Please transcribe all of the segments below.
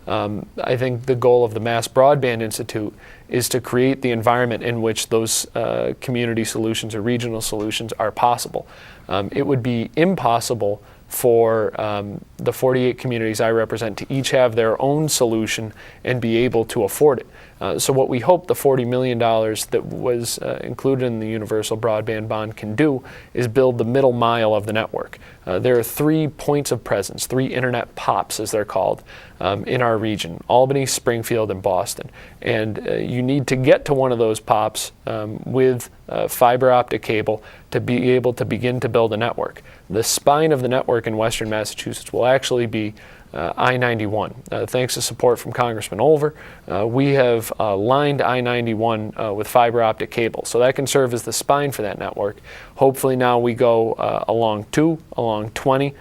I think the goal of the Mass Broadband Institute is to create the environment in which those community solutions or regional solutions are possible. It would be impossible for the 48 communities I represent to each have their own solution and be able to afford it. So what we hope the $40 million that was included in the Universal Broadband Bond can do is build the middle mile of the network. There are 3 points of presence, 3 internet POPs as they're called, in our region, Albany, Springfield, and Boston. And you need to get to one of those POPs with fiber optic cable to be able to begin to build a network. The spine of the network in Western Massachusetts will actually be I-91. Thanks to support from Congressman Olver, we have lined I-91 with fiber optic cable. So that can serve as the spine for that network. Hopefully now we go along 2, along 20,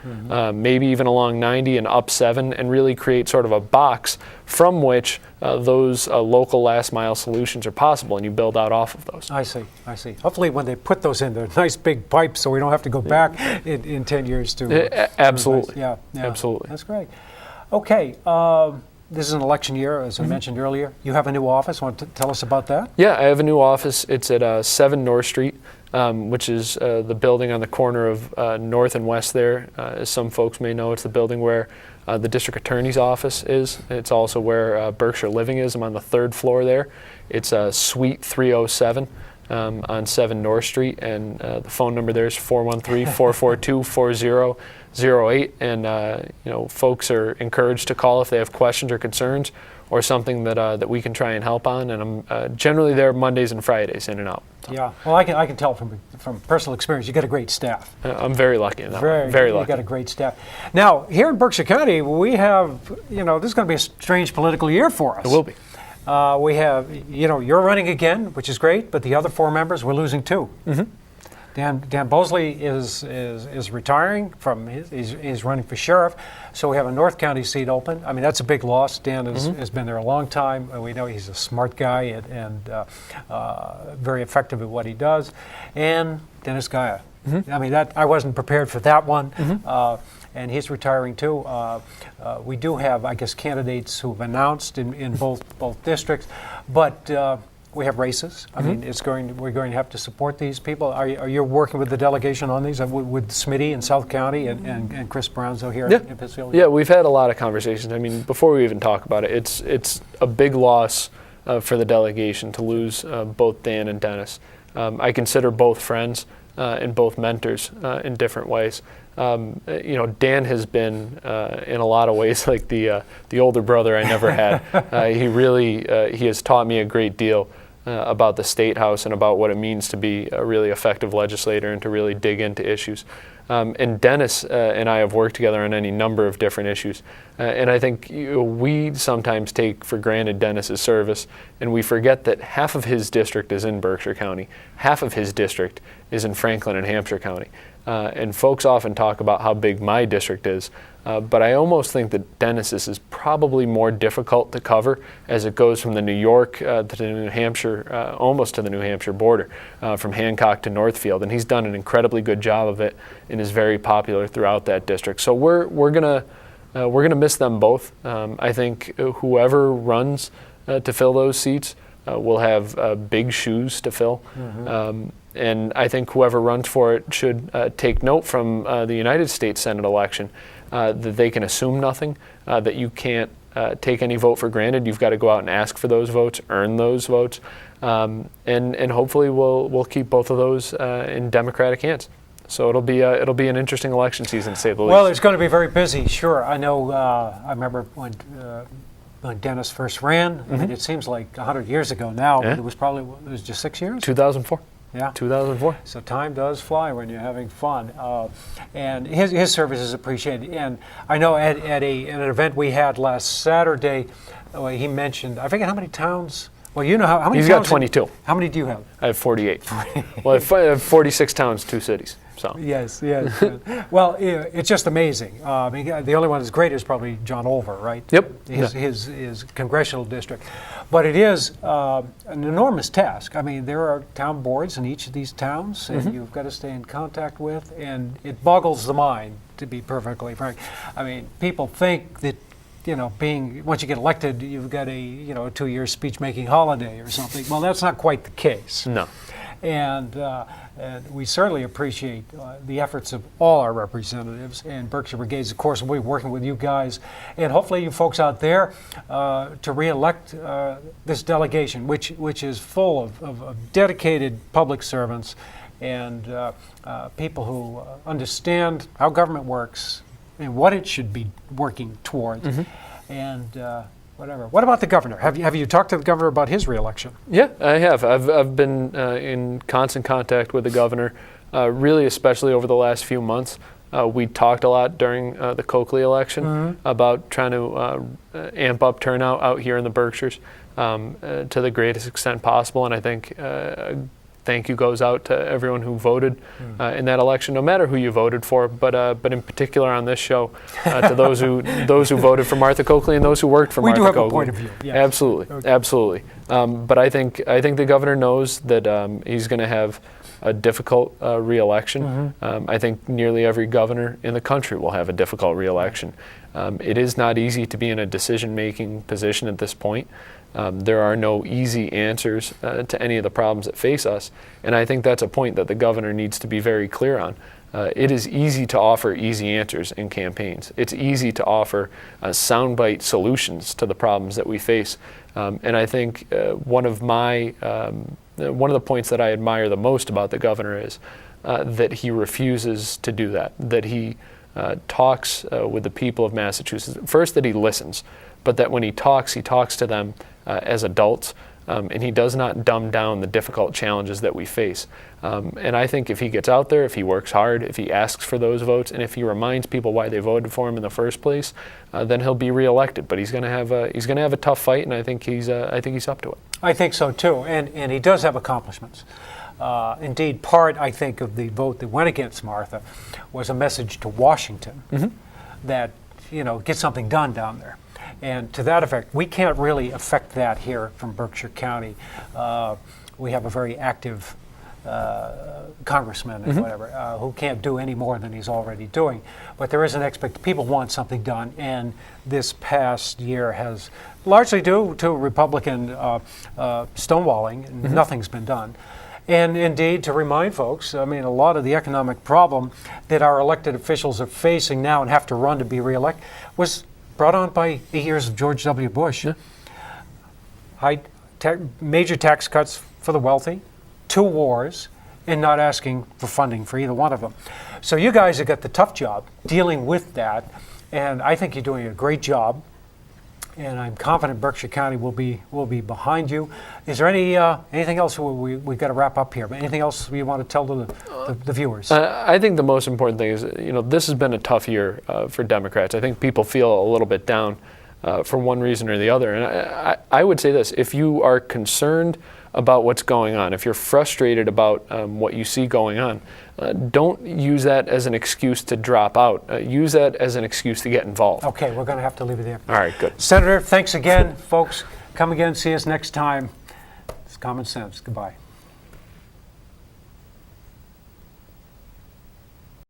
maybe even along 90 and up 7, and really create sort of a box from which those local last mile solutions are possible, and you build out off of those. I see. Hopefully when they put those in, they're nice big pipes so we don't have to go back in 10 years to... Absolutely. Yeah, absolutely. That's great. Okay, this is an election year, as I mentioned earlier. You have a new office. Want to tell us about that? Yeah, I have a new office. It's at 7 North Street, which is the building on the corner of North and West there. As some folks may know, it's the building where the district attorney's office is. It's also where Berkshire Living is. I'm on the 3rd floor there. It's Suite 307 on 7 North Street, and the phone number there is 413-442-4008. And folks are encouraged to call if they have questions or concerns or something that we can try and help on. And I'm generally there Mondays and Fridays, in and out. Yeah, well, I can tell from personal experience, you got a great staff. I'm very lucky in that. Very lucky. You got a great staff. Now, here in Berkshire County, we have, this is going to be a strange political year for us. It will be. We have, you're running again, which is great, but the other 4 members, we're losing 2. Dan Bosley is retiring from he's running for sheriff, so we have a North County seat open. I mean, that's a big loss. Dan has been there a long time. We know he's a smart guy and very effective at what he does. And Dennis Gaia. I mean, I wasn't prepared for that one. And he's retiring too. We do have, I guess, candidates who've announced in both districts, but we have races. I mean, we're going to have to support these people. Are you working with the delegation on these, with Smitty in South County and Chris Brownzo here in Pittsfield? Yeah, we've had a lot of conversations. I mean, before we even talk about it, it's a big loss for the delegation to lose both Dan and Dennis. I consider both friends and both mentors in different ways. Dan has been in a lot of ways like the older brother I never had. He has taught me a great deal about the State House and about what it means to be a really effective legislator and to really dig into issues. And Dennis and I have worked together on any number of different issues. And I think we sometimes take for granted Dennis's service, and we forget that half of his district is in Berkshire County. Half of his district is in Franklin and Hampshire County. And folks often talk about how big my district is, but I almost think that Dennis's is probably more difficult to cover as it goes from the New York to the New Hampshire, almost to the New Hampshire border, from Hancock to Northfield, and he's done an incredibly good job of it and is very popular throughout that district. So we're gonna miss them both. I think whoever runs to fill those seats will have big shoes to fill. And I think whoever runs for it should take note from the United States Senate election that they can assume nothing, that you can't take any vote for granted. You've got to go out and ask for those votes, earn those votes, and hopefully we'll keep both of those in Democratic hands. So it'll be an interesting election season, to say the least. Well, it's going to be very busy. Sure, I know. I remember when Dennis first ran. I mean, it seems like 100 years ago now. But it was just 6 years. 2004. Yeah, 2004. So time does fly when you're having fun, and his service is appreciated. And I know at an event we had last Saturday, he mentioned, I forget how many towns. Well, you know how many. He's towns got 22. How many do you have? I have 48. Well, I have 46 towns, 2 cities. So. Yes. Well, it's just amazing. I mean, the only one that's great is probably John Olver, right? Yep. His congressional district. But it is an enormous task. I mean, there are town boards in each of these towns, and you've got to stay in contact with, and it boggles the mind, to be perfectly frank. I mean, people think that once you get elected, you've got a 2-year speech-making holiday or something. Well, that's not quite the case. No. And we certainly appreciate the efforts of all our representatives, and Berkshire Brigades, of course, will be working with you guys, and hopefully you folks out there to re-elect this delegation, which is full of dedicated public servants and people who understand how government works and what it should be working towards. And whatever. What about the governor? Have you talked to the governor about his re-election? Yeah, I have. I've been in constant contact with the governor, really especially over the last few months. We talked a lot during the Coakley election about trying to amp up turnout out here in the Berkshires to the greatest extent possible, and I think thank you goes out to everyone who voted in that election, no matter who you voted for, but in particular on this show, to those who voted for Martha Coakley and those who worked for Martha Coakley. We do have a point of view. Yes. Absolutely, Okay. absolutely. But I think the governor knows that he's going to have a difficult re-election. I think nearly every governor in the country will have a difficult re-election. It is not easy to be in a decision-making position at this point. There are no easy answers to any of the problems that face us, and I think that's a point that the governor needs to be very clear on. It is easy to offer easy answers in campaigns. It's easy to offer soundbite solutions to the problems that we face, and I think one of the points that I admire the most about the governor is that he refuses to do that, that he talks with the people of Massachusetts. First, that he listens, but that when he talks to them as adults, and he does not dumb down the difficult challenges that we face. And I think if he gets out there, if he works hard, if he asks for those votes, and if he reminds people why they voted for him in the first place, then he'll be reelected. But he's going to have a tough fight, and I think he's up to it. I think so too, and he does have accomplishments. Indeed, part, I think, of the vote that went against Martha was a message to Washington that, get something done down there. And to that effect, we can't really affect that here from Berkshire County. We have a very active congressman and whatever who can't do any more than he's already doing. But there is an people want something done, and this past year has largely due to Republican stonewalling, nothing's been done. And indeed, to remind folks, a lot of the economic problem that our elected officials are facing now and have to run to be reelected was brought on by 8 years of George W. Bush. Major tax cuts for the wealthy, 2 wars, and not asking for funding for either one of them. So you guys have got the tough job dealing with that, and I think you're doing a great job. And I'm confident Berkshire County will be behind you. Is there anything else we've got to wrap up here? But anything else you want to tell to the viewers? I think the most important thing is, this has been a tough year for Democrats. I think people feel a little bit down for one reason or the other. And I would say this: if you are concerned about what's going on, if you're frustrated about what you see going on, don't use that as an excuse to drop out. Use that as an excuse to get involved. Okay, we're going to have to leave it there. All right, good. Senator, thanks again, folks. Come again, see us next time. It's Common Sense. Goodbye.